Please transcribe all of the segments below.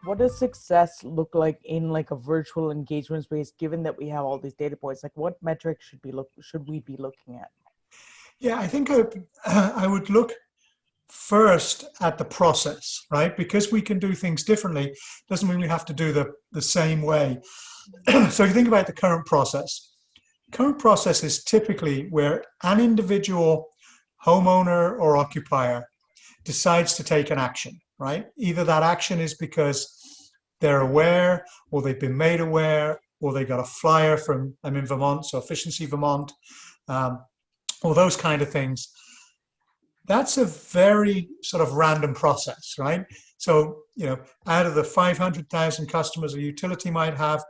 what does success look like in like a virtual engagement space, given that we have all these data points? Like what metrics should we be looking at? Yeah, I think I would look first at the process, right? Because we can do things differently doesn't mean we have to do the same way. So if you think about the current process is typically where an individual homeowner or occupier decides to take an action, right? Either that action is because they're aware, or they've been made aware, or they got a flyer from, I'm in Vermont, so Efficiency Vermont, all those kind of things. That's a very sort of random process, right? So, out of the 500,000 customers a utility might have,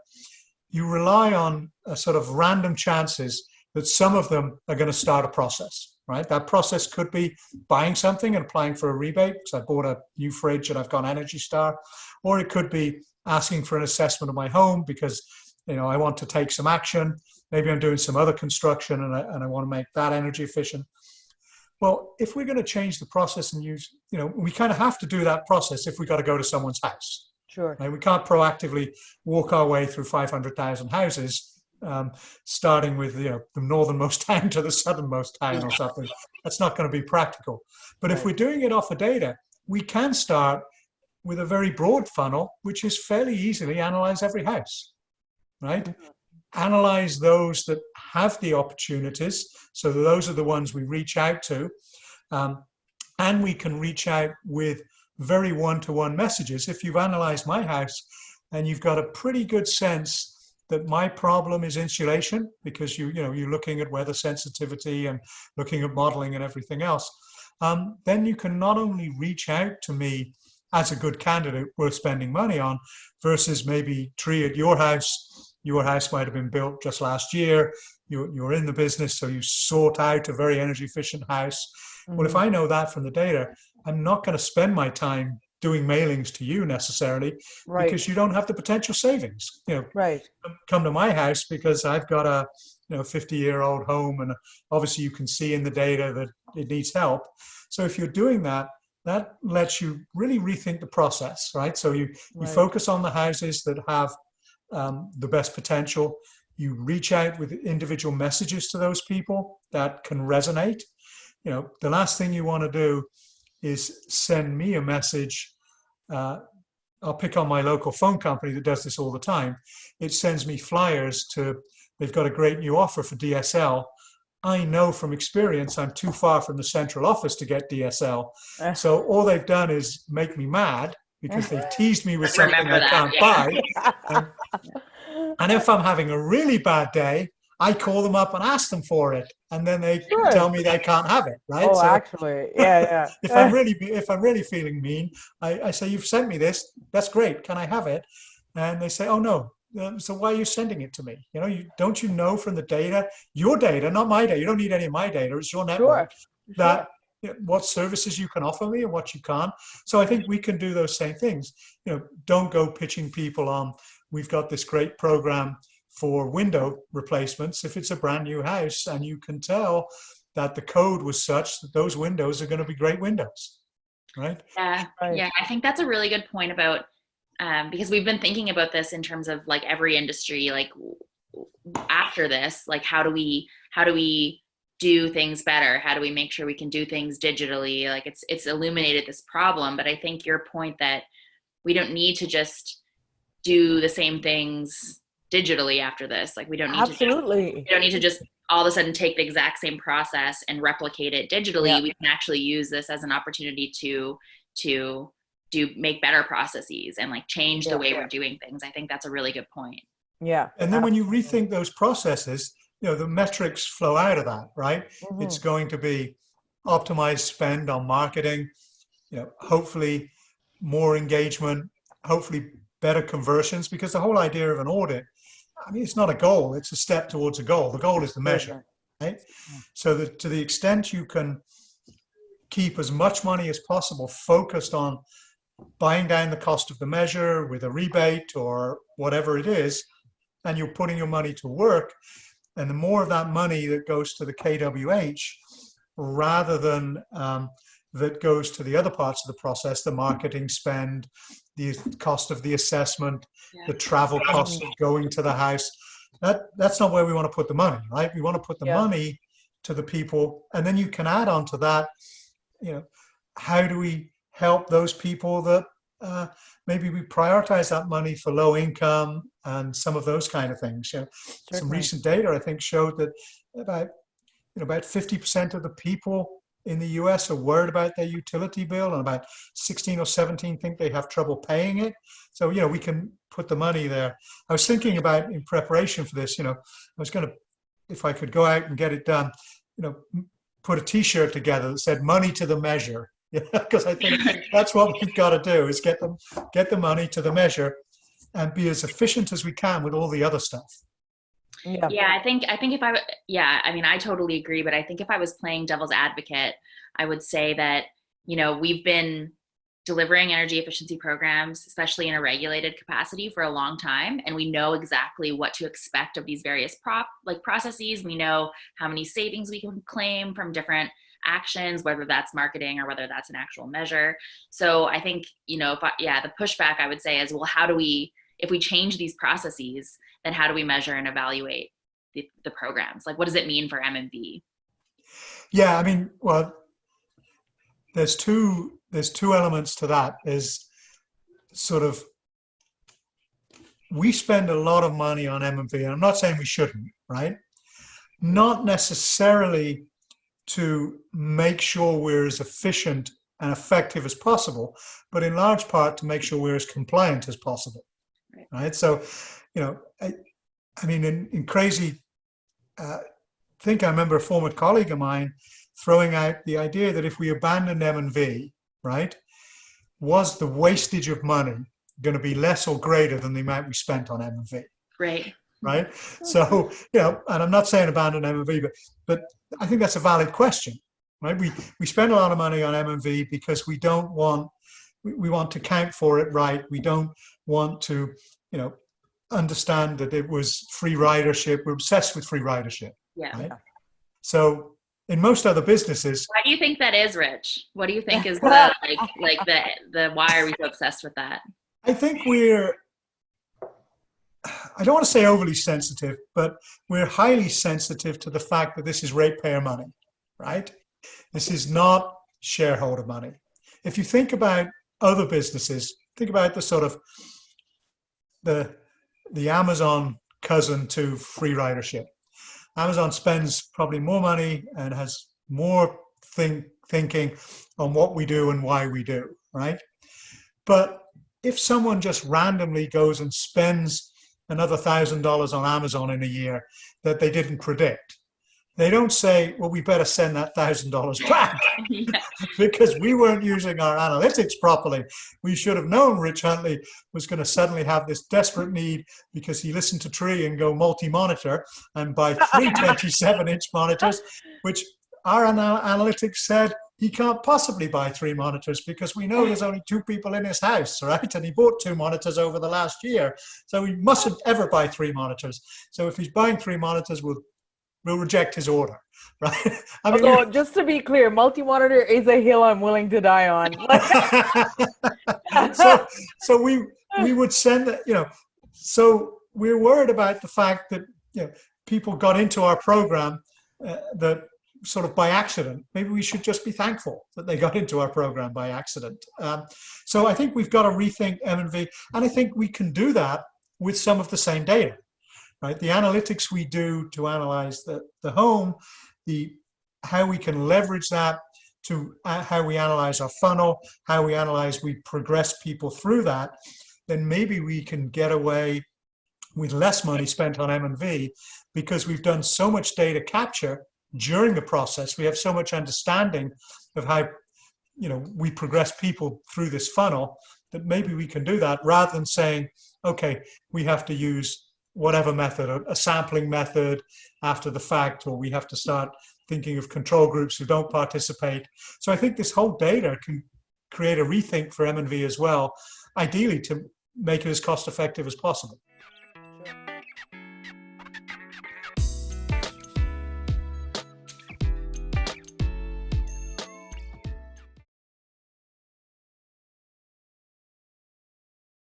you rely on a sort of random chances that some of them are going to start a process, right? That process could be buying something and applying for a rebate, because I bought a new fridge and I've got Energy Star, or it could be asking for an assessment of my home because, I want to take some action. Maybe I'm doing some other construction and I want to make that energy efficient. Well, if we're going to change the process and use, we kind of have to do that process if we got to go to someone's house. Sure. Right? We can't proactively walk our way through 500,000 houses, starting with the northernmost town to the southernmost town or something. That's not going to be practical. But if we're doing it off of data, we can start with a very broad funnel, which is fairly easily analyze every house, right? Mm-hmm. Analyze those that have the opportunities. So those are the ones we reach out to. And we can reach out with very one-to-one messages. If you've analyzed my house and you've got a pretty good sense that my problem is insulation, because you're looking at weather sensitivity and looking at modeling and everything else, then you can not only reach out to me as a good candidate worth spending money on, versus maybe Tree at your house. Your house might have been built just last year. You're in the business, so you sort out a very energy efficient house. Mm-hmm. Well, if I know that from the data, I'm not going to spend my time doing mailings to you necessarily, right, because you don't have the potential savings. Right. Come to my house because I've got a 50-year-old home, and obviously you can see in the data that it needs help. So if you're doing that, that lets you really rethink the process, right? So you focus on the houses that have the best potential. You reach out with individual messages to those people that can resonate. The last thing you want to do is send me a message. I'll pick on my local phone company that does this all the time. It sends me flyers they've got a great new offer for DSL. I know from experience I'm too far from the central office to get DSL. So all they've done is make me mad, because they've teased me with something I can't buy. And if I'm having a really bad day, I call them up and ask them for it, and then they tell me they can't have it. Right? Oh, so, actually, yeah. if I'm really feeling mean, I say, "You've sent me this. That's great. Can I have it?" And they say, "Oh no. So why are you sending it to me? Don't you know from the data, your data, not my data. You don't need any of my data. It's your network that." What services you can offer me and what you can't. So I think we can do those same things. Don't go pitching people on, we've got this great program for window replacements if it's a brand new house and you can tell that the code was such that those windows are going to be great windows, right? Yeah, yeah. I think that's a really good point about, because we've been thinking about this in terms of like every industry, like after this, like how do we do things better? How do we make sure we can do things digitally? Like it's illuminated this problem, but I think your point that we don't need to just do the same things digitally after this. Like we don't need to just all of a sudden take the exact same process and replicate it digitally. Yeah. We can actually use this as an opportunity to make better processes and like change the way we're doing things. I think that's a really good point. Yeah. And then when you rethink those processes, the metrics flow out of that, right? Mm-hmm. It's going to be optimized spend on marketing, hopefully more engagement, hopefully better conversions, because the whole idea of an audit, it's not a goal, it's a step towards a goal. The goal is the measure, right? So that to the extent you can keep as much money as possible focused on buying down the cost of the measure with a rebate or whatever it is, and you're putting your money to work, and the more of that money that goes to the KWH rather than that goes to the other parts of the process, the marketing spend, the cost of the assessment, Yeah. the travel costs of going to the house. That's not where we want to put the money, right? We want to put the money to the people, and then you can add on to that, how do we help those people that maybe we prioritize that money for low income and some of those kind of things. Some recent data I think showed that about 50% of the people in the US are worried about their utility bill, and about 16 or 17 think they have trouble paying it. So, we can put the money there. I was thinking about, in preparation for this, I was going to, if I could go out and get it done, put a t-shirt together that said "money to the measure," because I think that's what we've got to do, is get the money to the measure and be as efficient as we can with all the other stuff. Yeah, I think if I totally agree, but I think if I was playing devil's advocate, I would say that, we've been delivering energy efficiency programs, especially in a regulated capacity, for a long time, and we know exactly what to expect of these various processes. We know how many savings we can claim from different actions, whether that's marketing or whether that's an actual measure. So I think, the pushback I would say is, well, if we change these processes, then how do we measure and evaluate the programs? Like, what does it mean for M&V? Yeah, well, there's two elements to that. Is sort of, we spend a lot of money on M&V, and I'm not saying we shouldn't, right? Not necessarily to make sure we're as efficient and effective as possible, but in large part to make sure we're as compliant as possible, right? So, in crazy, I think I remember a former colleague of mine throwing out the idea that if we abandoned M&V, right, was the wastage of money going to be less or greater than the amount we spent on M&V? Right. So, and I'm not saying abandon M&V, but I think that's a valid question, right? We spend a lot of money on M&V because we want to count for it right. We don't want to, understand that it was free ridership. We're obsessed with free ridership. Yeah. Right? So in most other businesses. Why do you think that is, Rich? What do you think is the why are we so obsessed with that? I think I don't want to say overly sensitive, but we're highly sensitive to the fact that this is ratepayer money, right? This is not shareholder money. If you think about other businesses, think about the sort of the Amazon cousin to free ridership. Amazon spends probably more money and has more thinking on what we do and why we do, right? But if someone just randomly goes and spends another $1,000 on Amazon in a year that they didn't predict, they don't say, well, we better send that $1,000 back because we weren't using our analytics properly. We should have known Rich Huntley was going to suddenly have this desperate need because he listened to Tree and go multi-monitor and buy 3 27-inch monitors, which our analytics said he can't possibly buy 3 monitors because we know there's only 2 people in his house, right? And he bought 2 monitors over the last year. So he mustn't ever buy 3 monitors. So if he's buying 3 monitors, we'll reject his order, right? Although, just to be clear, multi-monitor is a hill I'm willing to die on. so we would send that, so we're worried about the fact that, people got into our program that sort of by accident. Maybe we should just be thankful that they got into our program by accident. So I think we've got to rethink M&V, and I think we can do that with some of the same data. Right? The analytics we do to analyze the home, how we can leverage that to how we analyze our funnel, how we progress people through that, then maybe we can get away with less money spent on M&V because we've done so much data capture during the process. We have so much understanding of how we progress people through this funnel that maybe we can do that rather than saying, okay, we have to use whatever method, a sampling method after the fact, or we have to start thinking of control groups who don't participate. So I think this whole data can create a rethink for M&V as well, ideally to make it as cost effective as possible. Sure.